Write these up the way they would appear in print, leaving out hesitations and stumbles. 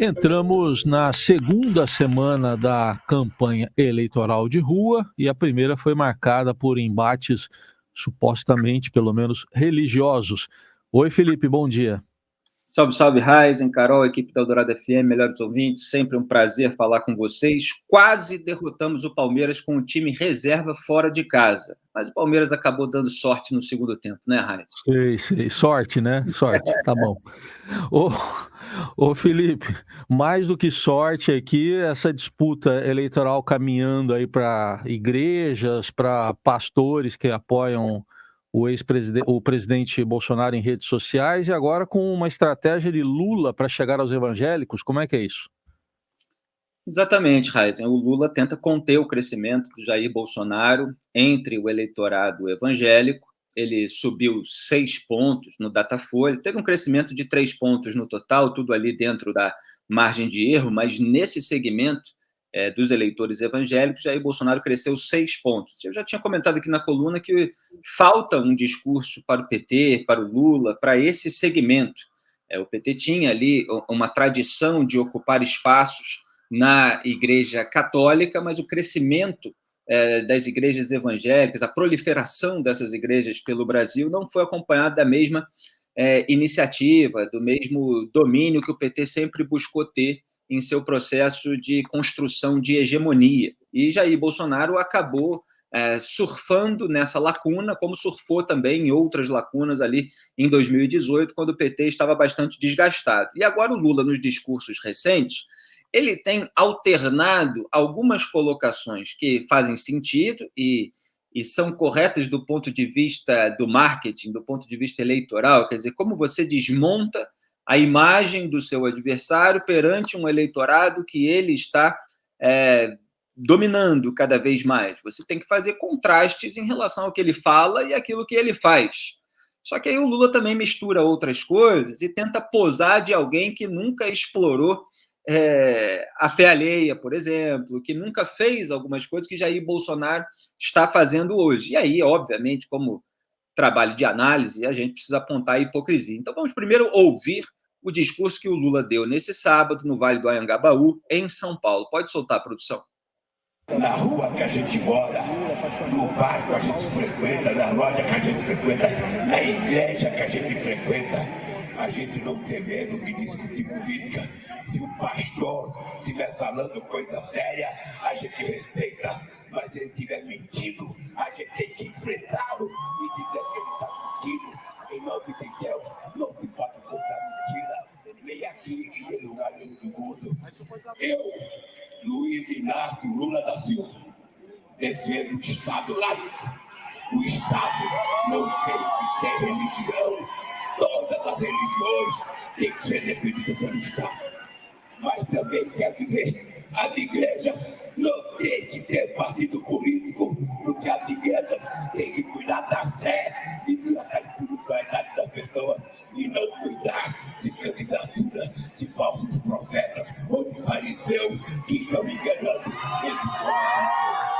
Entramos na segunda semana da campanha eleitoral de rua e a primeira foi marcada por embates supostamente, pelo menos, religiosos. Oi, Felipe, bom dia. Salve, salve, Raizen, Carol, equipe da Eldorado FM, melhores ouvintes, sempre um prazer falar com vocês. Quase derrotamos o Palmeiras com o time reserva fora de casa, mas o Palmeiras acabou dando sorte no segundo tempo, né, Raizen? Sei. Sorte, né? Sorte, tá bom. Ô, ô Felipe, mais do que sorte aqui, essa disputa eleitoral caminhando aí para igrejas, para pastores que apoiam o presidente Bolsonaro em redes sociais e agora com uma estratégia de Lula para chegar aos evangélicos. Como é que é isso? Exatamente, Raizen. O Lula tenta conter o crescimento do Jair Bolsonaro entre o eleitorado evangélico. Ele subiu 6 pontos no Datafolha, teve um crescimento de 3 pontos no total, tudo ali dentro da margem de erro, mas nesse segmento dos eleitores evangélicos, Jair Bolsonaro cresceu 6 pontos. Eu já tinha comentado aqui na coluna que falta um discurso para o PT, para o Lula, para esse segmento. O PT tinha ali uma tradição de ocupar espaços na Igreja Católica, mas o crescimento das igrejas evangélicas, a proliferação dessas igrejas pelo Brasil não foi acompanhada da mesma iniciativa, do mesmo domínio que o PT sempre buscou ter em seu processo de construção de hegemonia. E Jair Bolsonaro acabou surfando nessa lacuna, como surfou também em outras lacunas ali em 2018, quando o PT estava bastante desgastado. E agora o Lula, nos discursos recentes, ele tem alternado algumas colocações que fazem sentido e são corretas do ponto de vista do marketing, do ponto de vista eleitoral, quer dizer, como você desmonta a imagem do seu adversário perante um eleitorado que ele está dominando cada vez mais. Você tem que fazer contrastes em relação ao que ele fala e aquilo que ele faz. Só que aí o Lula também mistura outras coisas e tenta posar de alguém que nunca explorou a fé alheia, por exemplo, que nunca fez algumas coisas que Jair Bolsonaro está fazendo hoje. E aí, obviamente, como trabalho de análise, a gente precisa apontar a hipocrisia. Então, vamos primeiro ouvir o discurso que o Lula deu nesse sábado no Vale do Anhangabaú, em São Paulo. Pode soltar, produção. Na rua que a gente mora, no bar que a gente frequenta, na loja que a gente frequenta, na igreja que a gente frequenta, a gente não tem medo de discutir política. Se o pastor estiver falando coisa séria, a gente respeita, mas se ele estiver mentindo, a gente tem que enfrentá-lo e dizer que ele está mentindo. Em nome de Deus, não se pode contar mentira, nem aqui e nem lugar nenhum do mundo. Eu, Luiz Inácio Lula da Silva, defendo o Estado laico. O Estado não tem que ter religião. Todas as religiões têm que ser defendidas pelo Estado. Mas também quero dizer, as igrejas não têm que ter partido político, porque as igrejas têm que cuidar da fé e da espiritualidade das pessoas, e não cuidar de candidatura de falsos profetas ou de fariseus que estão enganando esse povo.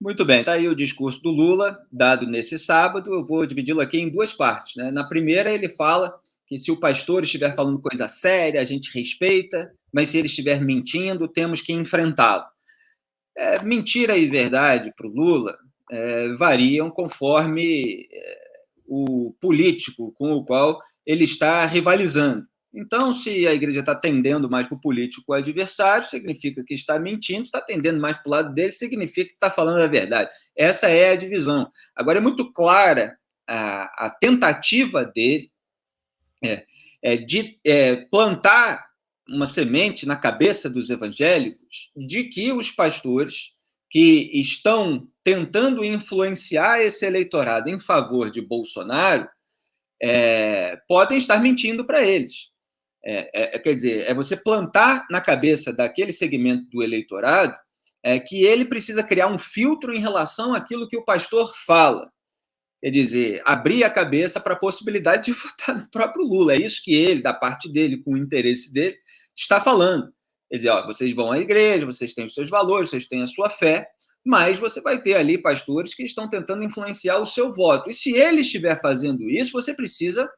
Muito bem, está aí o discurso do Lula, dado nesse sábado. Eu vou dividi-lo aqui em duas partes, né? Na primeira, ele fala que se o pastor estiver falando coisa séria, a gente respeita, mas se ele estiver mentindo, temos que enfrentá-lo. Mentira e verdade para o Lula variam conforme o político com o qual ele está rivalizando. Então, se a igreja está tendendo mais para o político adversário, significa que está mentindo. Se está tendendo mais para o lado dele, significa que está falando a verdade. Essa é a divisão. Agora, é muito clara a tentativa dele de plantar uma semente na cabeça dos evangélicos de que os pastores que estão tentando influenciar esse eleitorado em favor de Bolsonaro podem estar mentindo para eles. Quer dizer, é você plantar na cabeça daquele segmento do eleitorado que ele precisa criar um filtro em relação àquilo que o pastor fala. Quer dizer, abrir a cabeça para a possibilidade de votar no próprio Lula. É isso que ele, da parte dele, com o interesse dele, está falando. Quer dizer, vocês vão à igreja, vocês têm os seus valores, vocês têm a sua fé, mas você vai ter ali pastores que estão tentando influenciar o seu voto. E se ele estiver fazendo isso, você precisa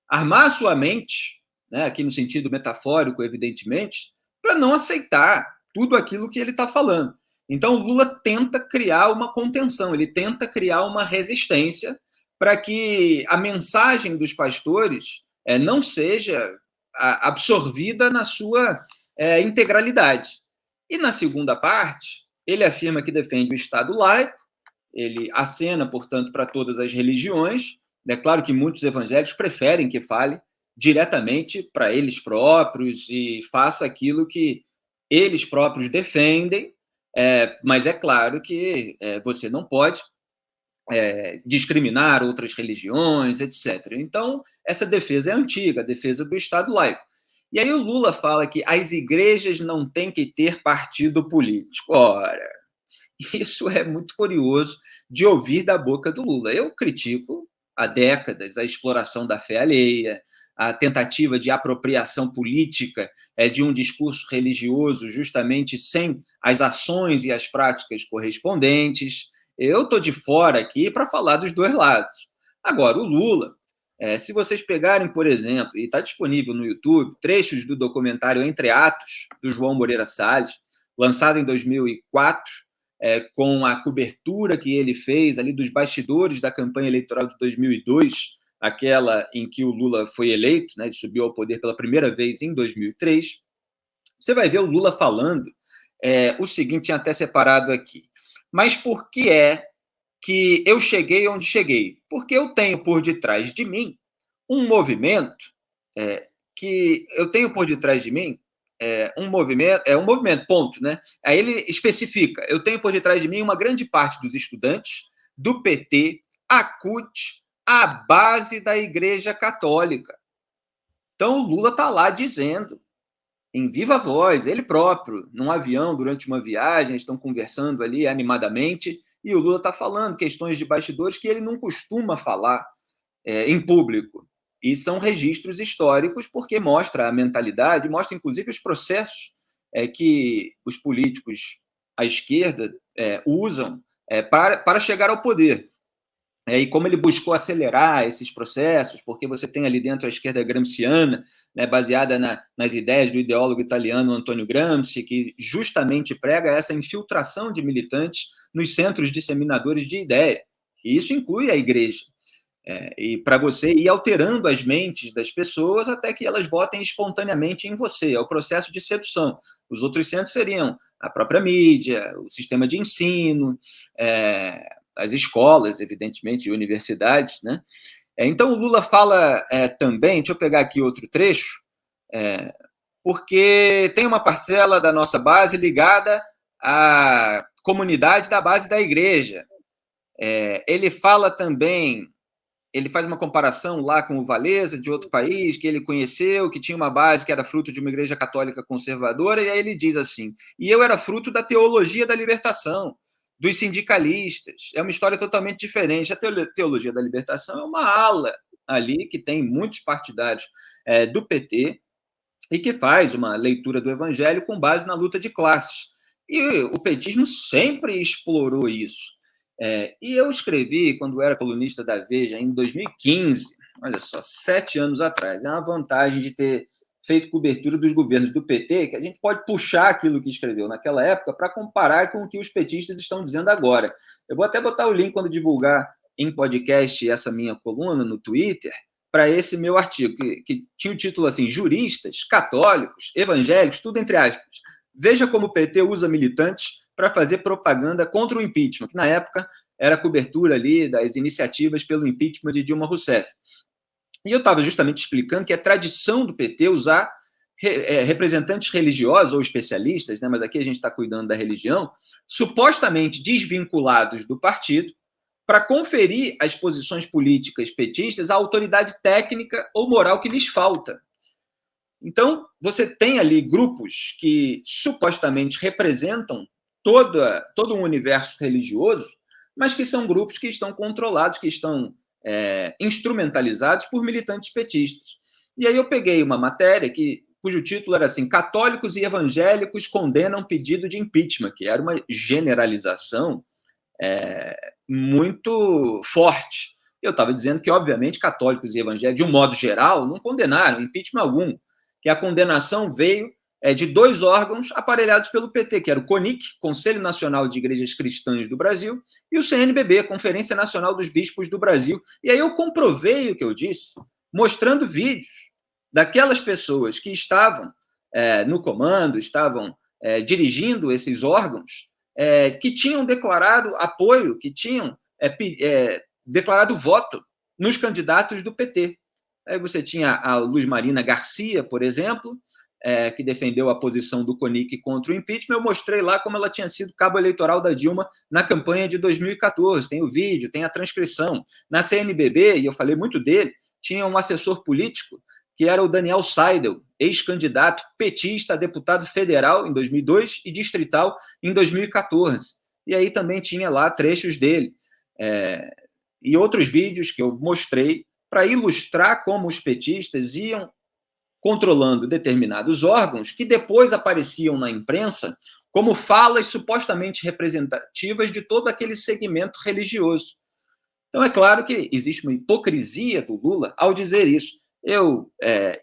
armar a sua mente, né, aqui no sentido metafórico, evidentemente, para não aceitar tudo aquilo que ele está falando. Então, o Lula tenta criar uma contenção, ele tenta criar uma resistência para que a mensagem dos pastores não seja absorvida na sua integralidade. E na segunda parte, ele afirma que defende o Estado laico, ele acena, portanto, para todas as religiões. É claro que muitos evangélicos preferem que fale diretamente para eles próprios e faça aquilo que eles próprios defendem, mas é claro que você não pode discriminar outras religiões, etc. Então, essa defesa é antiga, a defesa do Estado laico. E aí o Lula fala que as igrejas não têm que ter partido político. Ora, isso é muito curioso de ouvir da boca do Lula. Eu critico há décadas a exploração da fé alheia, a tentativa de apropriação política de um discurso religioso justamente sem as ações e as práticas correspondentes. Eu estou de fora aqui para falar dos dois lados. Agora, o Lula, se vocês pegarem, por exemplo, e está disponível no YouTube, trechos do documentário Entre Atos, do João Moreira Salles, lançado em 2004, com a cobertura que ele fez ali dos bastidores da campanha eleitoral de 2002, aquela em que o Lula foi eleito, né, ele subiu ao poder pela primeira vez em 2003, você vai ver o Lula falando o seguinte, tinha até separado aqui. Mas por que é que eu cheguei onde cheguei? Porque eu tenho por detrás de mim um movimento um movimento, ponto, né? Aí ele especifica, eu tenho por detrás de mim uma grande parte dos estudantes, do PT, a CUT, a base da Igreja Católica. Então, o Lula está lá dizendo, em viva voz, ele próprio, num avião, durante uma viagem, estão conversando ali animadamente, e o Lula está falando questões de bastidores que ele não costuma falar em público. E são registros históricos, porque mostra a mentalidade, mostra, inclusive, os processos que os políticos à esquerda usam para chegar ao poder. E como ele buscou acelerar esses processos, porque você tem ali dentro a esquerda gramsciana, né, baseada nas ideias do ideólogo italiano Antonio Gramsci, que justamente prega essa infiltração de militantes nos centros disseminadores de ideia. E isso inclui a igreja. E para você ir alterando as mentes das pessoas até que elas votem espontaneamente em você. É o processo de sedução. Os outros centros seriam a própria mídia, o sistema de ensino, as escolas, evidentemente, e universidades, né? Então, o Lula fala também, deixa eu pegar aqui outro trecho, porque tem uma parcela da nossa base ligada à comunidade da base da igreja. Ele fala também, ele faz uma comparação lá com o Valesa, de outro país, que ele conheceu, que tinha uma base que era fruto de uma igreja católica conservadora, e aí ele diz assim, e eu era fruto da teologia da libertação, dos sindicalistas. É uma história totalmente diferente. A teologia da libertação é uma ala ali que tem muitos partidários do PT e que faz uma leitura do evangelho com base na luta de classes. E o petismo sempre explorou isso. E eu escrevi, quando era colunista da Veja, em 2015, olha só, 7 anos atrás. É uma vantagem de ter feito cobertura dos governos do PT, que a gente pode puxar aquilo que escreveu naquela época para comparar com o que os petistas estão dizendo agora. Eu vou até botar o link quando divulgar em podcast essa minha coluna no Twitter, para esse meu artigo, que tinha o título assim, juristas, católicos, evangélicos, tudo entre aspas. Veja como o PT usa militantes para fazer propaganda contra o impeachment, que na época era a cobertura ali das iniciativas pelo impeachment de Dilma Rousseff. E eu estava justamente explicando que é tradição do PT usar representantes religiosos ou especialistas, né, mas aqui a gente está cuidando da religião, supostamente desvinculados do partido, para conferir às posições políticas petistas a autoridade técnica ou moral que lhes falta. Então, você tem ali grupos que supostamente representam todo um universo religioso, mas que são grupos que estão controlados, que estão instrumentalizados por militantes petistas. E aí eu peguei uma matéria que cujo título era assim: Católicos e evangélicos condenam pedido de impeachment, que era uma generalização muito forte. Eu estava dizendo que, obviamente, católicos e evangélicos, de um modo geral, não condenaram impeachment algum, que a condenação veio de dois órgãos aparelhados pelo PT, que era o CONIC, Conselho Nacional de Igrejas Cristãs do Brasil, e o CNBB, Conferência Nacional dos Bispos do Brasil. E aí eu comprovei o que eu disse, mostrando vídeos daquelas pessoas que estavam no comando, estavam dirigindo esses órgãos, que tinham declarado apoio, que tinham declarado voto nos candidatos do PT. Aí você tinha a Luz Marina Garcia, por exemplo, que defendeu a posição do CONIC contra o impeachment. Eu mostrei lá como ela tinha sido cabo eleitoral da Dilma na campanha de 2014. Tem o vídeo, tem a transcrição. Na CNBB, e eu falei muito dele, tinha um assessor político, que era o Daniel Seidel, ex-candidato petista a deputado federal em 2002 e distrital em 2014. E aí também tinha lá trechos dele. E outros vídeos que eu mostrei para ilustrar como os petistas iam controlando determinados órgãos que depois apareciam na imprensa como falas supostamente representativas de todo aquele segmento religioso. Então, é claro que existe uma hipocrisia do Lula ao dizer isso. Eu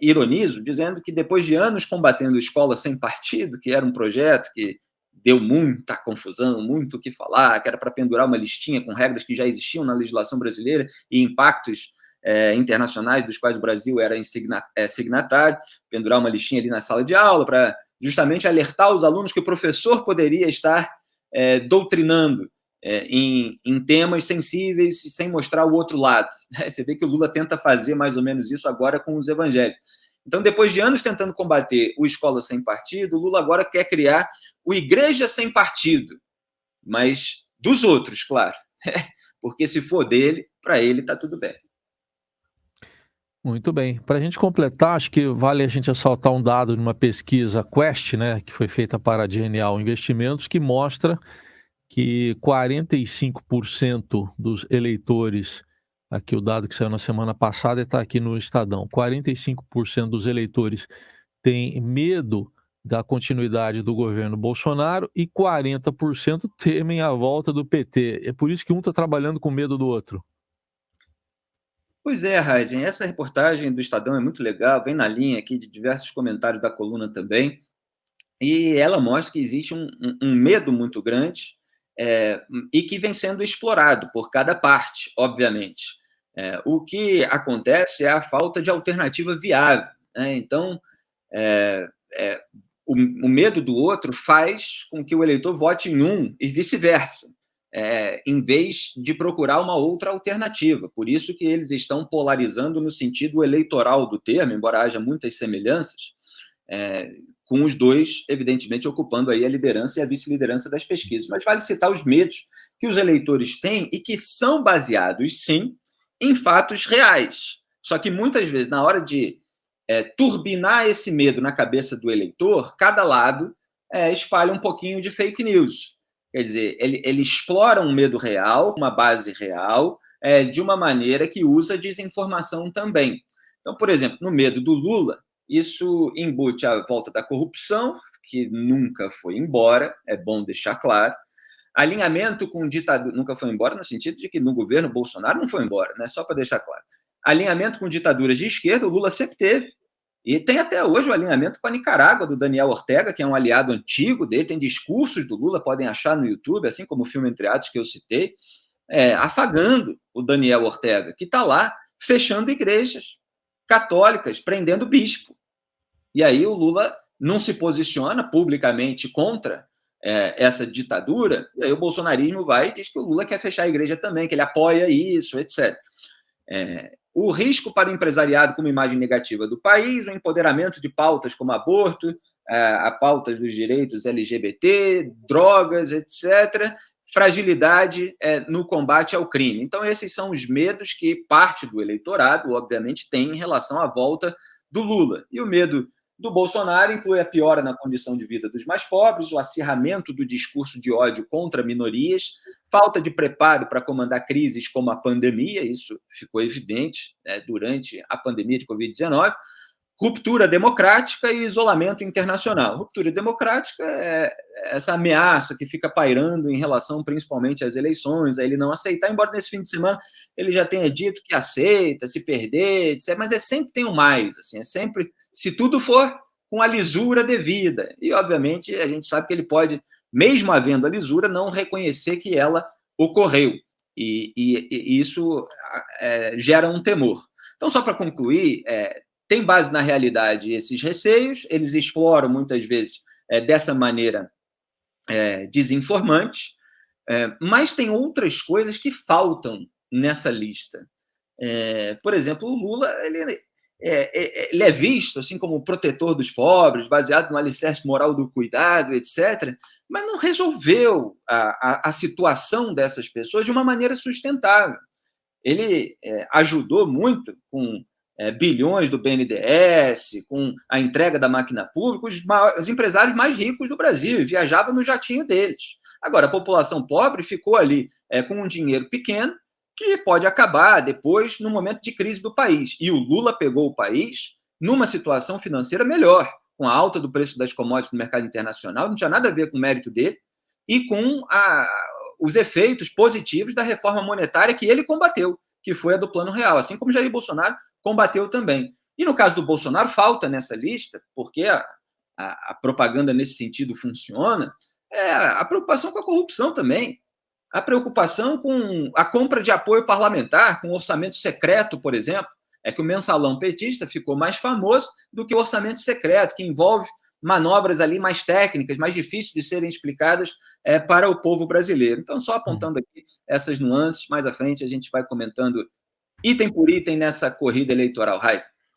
ironizo dizendo que depois de anos combatendo Escola Sem Partido, que era um projeto que deu muita confusão, muito o que falar, que era para pendurar uma listinha com regras que já existiam na legislação brasileira e impactos internacionais dos quais o Brasil era signatário, pendurar uma listinha ali na sala de aula para justamente alertar os alunos que o professor poderia estar doutrinando em temas sensíveis sem mostrar o outro lado. Você vê que o Lula tenta fazer mais ou menos isso agora com os evangélicos. Então, depois de anos tentando combater o Escola Sem Partido, o Lula agora quer criar o Igreja Sem Partido, mas dos outros, claro. Porque se for dele, para ele está tudo bem. Muito bem. Para a gente completar, acho que vale a gente ressaltar um dado de uma pesquisa Quest, né, que foi feita para a Genial Investimentos, que mostra que 45% dos eleitores, aqui o dado que saiu na semana passada está aqui no Estadão, 45% dos eleitores têm medo da continuidade do governo Bolsonaro e 40% temem a volta do PT. É por isso que um está trabalhando com medo do outro. Pois é, Heisen, essa reportagem do Estadão é muito legal, vem na linha aqui de diversos comentários da coluna também, e ela mostra que existe um medo muito grande e que vem sendo explorado por cada parte, obviamente. O que acontece é a falta de alternativa viável, né? Então, o medo do outro faz com que o eleitor vote em um e vice-versa. Em vez de procurar uma outra alternativa. Por isso que eles estão polarizando no sentido eleitoral do termo, embora haja muitas semelhanças, com os dois, evidentemente, ocupando aí a liderança e a vice-liderança das pesquisas. Mas vale citar os medos que os eleitores têm e que são baseados, sim, em fatos reais. Só que, muitas vezes, na hora de turbinar esse medo na cabeça do eleitor, cada lado espalha um pouquinho de fake news. Quer dizer, ele explora um medo real, uma base real, de uma maneira que usa desinformação também. Então, por exemplo, no medo do Lula, isso embute a volta da corrupção, que nunca foi embora, é bom deixar claro. Alinhamento com ditadura, nunca foi embora no sentido de que no governo Bolsonaro não foi embora, né? Só para deixar claro. Alinhamento com ditaduras de esquerda, o Lula sempre teve. E tem até hoje o alinhamento com a Nicarágua, do Daniel Ortega, que é um aliado antigo dele, tem discursos do Lula, podem achar no YouTube, assim como o filme Entre Atos que eu citei, afagando o Daniel Ortega, que está lá fechando igrejas católicas, prendendo bispo. E aí o Lula não se posiciona publicamente contra essa ditadura, e aí o bolsonarismo vai e diz que o Lula quer fechar a igreja também, que ele apoia isso, etc. O risco para o empresariado como imagem negativa do país, o empoderamento de pautas como aborto, a pautas dos direitos LGBT, drogas, etc., fragilidade no combate ao crime. Então, esses são os medos que parte do eleitorado, obviamente, tem em relação à volta do Lula. E o medo do Bolsonaro inclui a piora na condição de vida dos mais pobres, o acirramento do discurso de ódio contra minorias, falta de preparo para comandar crises como a pandemia, isso ficou evidente durante a pandemia de Covid-19, ruptura democrática e isolamento internacional. Ruptura democrática é essa ameaça que fica pairando em relação principalmente às eleições, a ele não aceitar, embora nesse fim de semana ele já tenha dito que aceita, se perder, etc. Mas sempre tem um mais, assim, é sempre, se tudo for com a lisura devida. E, obviamente, a gente sabe que ele pode, mesmo havendo a lisura, não reconhecer que ela ocorreu. E isso gera um temor. Então, só para concluir, tem base na realidade esses receios, eles exploram muitas vezes dessa maneira desinformante, mas tem outras coisas que faltam nessa lista. Por exemplo, o Lula ele é visto assim como protetor dos pobres, baseado no alicerce moral do cuidado, etc., mas não resolveu a situação dessas pessoas de uma maneira sustentável. Ele ajudou muito com bilhões do BNDES, com a entrega da máquina pública, os empresários mais ricos do Brasil, viajava no jatinho deles. Agora, a população pobre ficou ali com um dinheiro pequeno, que pode acabar depois no momento de crise do país. E o Lula pegou o país numa situação financeira melhor, com a alta do preço das commodities no mercado internacional, não tinha nada a ver com o mérito dele, e com os efeitos positivos da reforma monetária que ele combateu, que foi a do Plano Real, assim como Jair Bolsonaro combateu também. E no caso do Bolsonaro, falta nessa lista, porque a propaganda nesse sentido funciona, a preocupação com a corrupção também, a preocupação com a compra de apoio parlamentar, com orçamento secreto, por exemplo, é que o mensalão petista ficou mais famoso do que o orçamento secreto, que envolve manobras ali mais técnicas, mais difíceis de serem explicadas para o povo brasileiro. Então, só apontando aqui essas nuances, mais à frente a gente vai comentando item por item nessa corrida eleitoral. Raíssa.